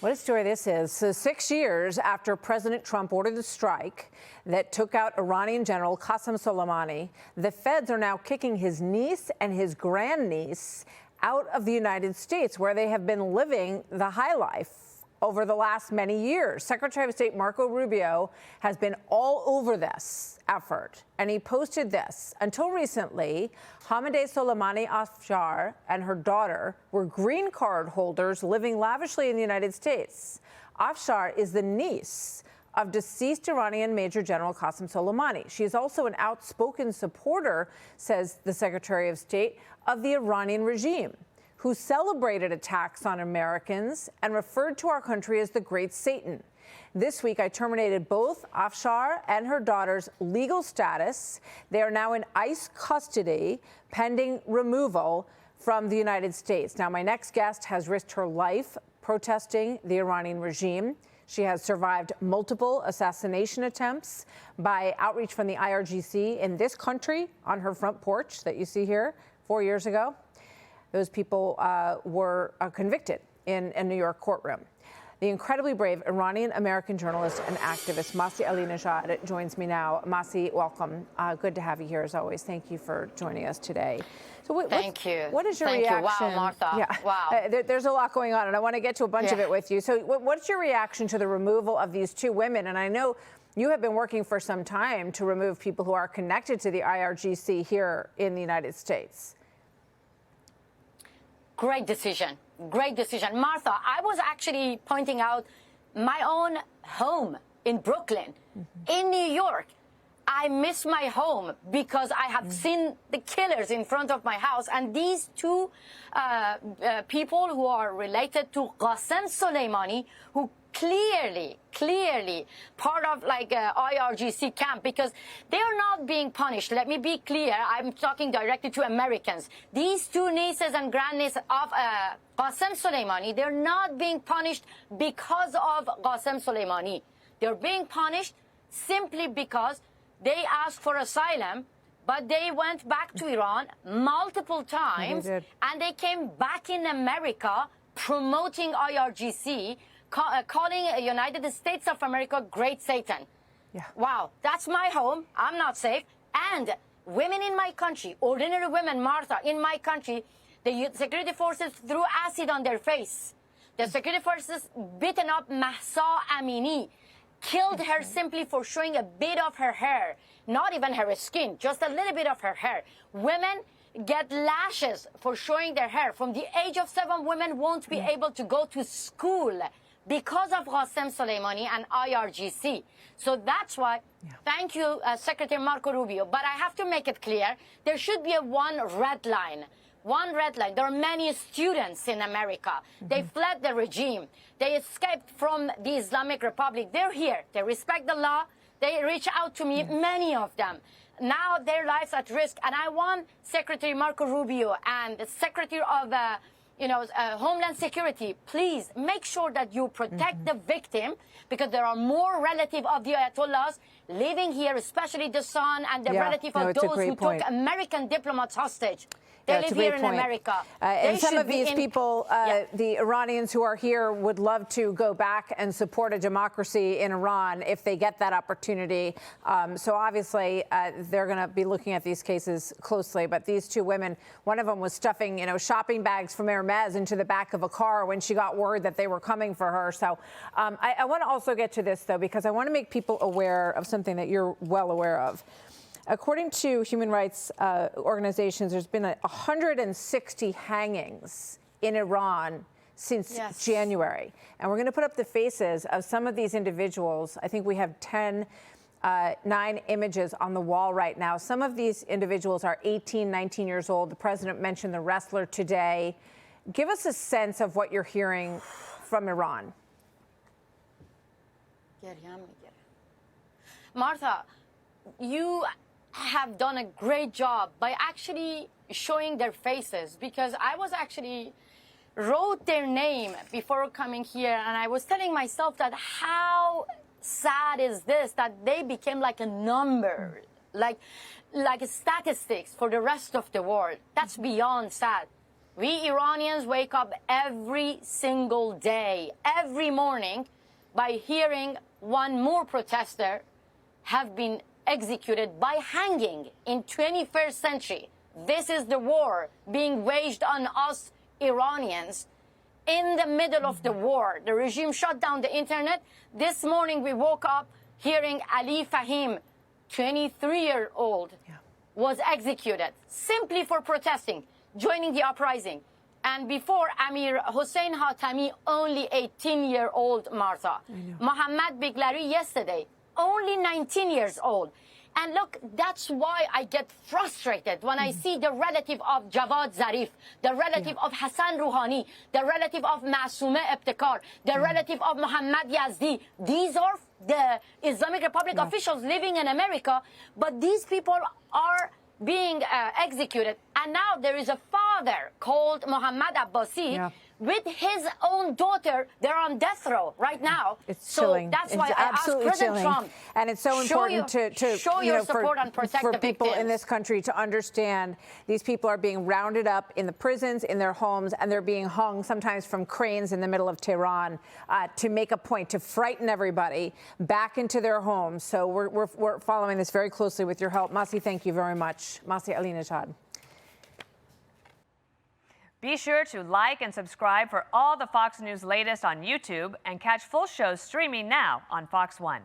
What a story this is. So 6 years after President Trump ordered the strike that took out Iranian General Qasem Soleimani, the feds are now kicking his niece and his grandniece out of the United States, where they have been living the high life over the last many years. Secretary of State Marco Rubio has been all over this effort, and he posted this. Until recently, Hamadeh Soleimani Afshar and her daughter were green card holders living lavishly in the United States. Afshar is the niece of deceased Iranian Major General Qasem Soleimani. She is also an outspoken supporter, says the Secretary of State, of the Iranian regime, who celebrated attacks on Americans and referred to our country as the Great Satan. This week, I terminated both Afshar and her daughter's legal status. They are now in ICE custody, pending removal from the United States. Now, my next guest has risked her life protesting the Iranian regime. She has survived multiple assassination attempts by outreach from the IRGC in this country on her front porch that you see here 4 years ago. Those people were convicted in a New York courtroom. The incredibly brave Iranian-American journalist and activist Masih Alinejad joins me now. Masih, welcome. Good to have you here as always. Thank you for joining us today. So Thank you. What is your reaction? Wow, Martha. Yeah. Wow. There's a lot going on, and I want to get to a bunch of it with you. So what's your reaction to the removal of these two women? And I know you have been working for some time to remove people who are connected to the IRGC here in the United States. Great decision. Great decision. Martha, I was actually pointing out my own home in Brooklyn, in New York. I miss my home because I have seen the killers in front of my house. And these two people who are related to Qasem Soleimani, who clearly part of like IRGC camp, because they are not being punished. Let me be clear. I'm talking directly to Americans. These two nieces and grandnieces of Qasem Soleimani, they're not being punished because of Qasem Soleimani. They're being punished simply because they asked for asylum, but they went back to Iran multiple times, and they came back in America promoting IRGC, calling United States of America Great Satan. Yeah. Wow, that's my home. I'm not safe. And women in my country, ordinary women, Martha, in my country, the security forces threw acid on their face. The security forces beaten up Masih Amini, killed her simply for showing a bit of her hair, not even her skin, just a little bit of her hair. Women get lashes for showing their hair. From the age of 7, women won't be able to go to school because of Qasem Soleimani and IRGC. So that's why, thank you, Secretary Marco Rubio. But I have to make it clear, there should be one red line. One red line. There are many students in America. They fled the regime. They escaped from the Islamic Republic. They're here. They respect the law. They reach out to me, many of them. Now their lives at risk. And I want Secretary Marco Rubio and the Secretary of Homeland Security, please make sure that you protect the victim, because there are more relatives of the Ayatollahs living here, especially the son and the relative of those who took American diplomats hostage. They live here in America. And some of these people, the Iranians who are here, would love to go back and support a democracy in Iran if they get that opportunity. So obviously, they're going to be looking at these cases closely. But these two women, one of them was stuffing, shopping bags from Hermes into the back of a car when she got word that they were coming for her. So I want to also get to this, though, because I want to make people aware of something that you're well aware of. According to human rights organizations, there's been 160 hangings in Iran since January. And we're going to put up the faces of some of these individuals. I think we have 9 images on the wall right now. Some of these individuals are 18, 19 years old. The president mentioned the wrestler today. Give us a sense of what you're hearing from Iran. Martha, you have done a great job by actually showing their faces, because I was actually wrote their name before coming here, and I was telling myself that how sad is this, that they became like a number, like statistics for the rest of the world. That's beyond sad. We Iranians wake up every single day, every morning, by hearing one more protester have been executed by hanging in 21st century. This is the war being waged on us Iranians. In the middle of the war, the regime shut down the internet. This morning we woke up hearing Ali Fahim, 23-year-old, was executed simply for protesting, joining the uprising. And before, Amir Hossein Hatami, only 18-year-old, Martha. Mohammad Biglari yesterday, only 19 years old. And look, that's why I get frustrated when I see the relative of Javad Zarif, the relative of Hassan Rouhani, the relative of Masoumeh Ebtekar, the relative of Mohammad Yazdi. These are the Islamic Republic officials living in America, but these people are being executed. And now there is a father called Mohammad Abbasi with his own daughter. They're on death row right now. It's chilling. That's why it's I asked President chilling. Trump. And it's so important to show your support and protect for the people victims. in this country to understand these people are being rounded up in the prisons, in their homes, and they're being hung sometimes from cranes in the middle of Tehran to make a point, to frighten everybody back into their homes. So we're following this very closely with your help. Masih, thank you very much. Masih Alinejad. Be sure to like and subscribe for all the Fox News latest on YouTube and catch full shows streaming now on Fox One.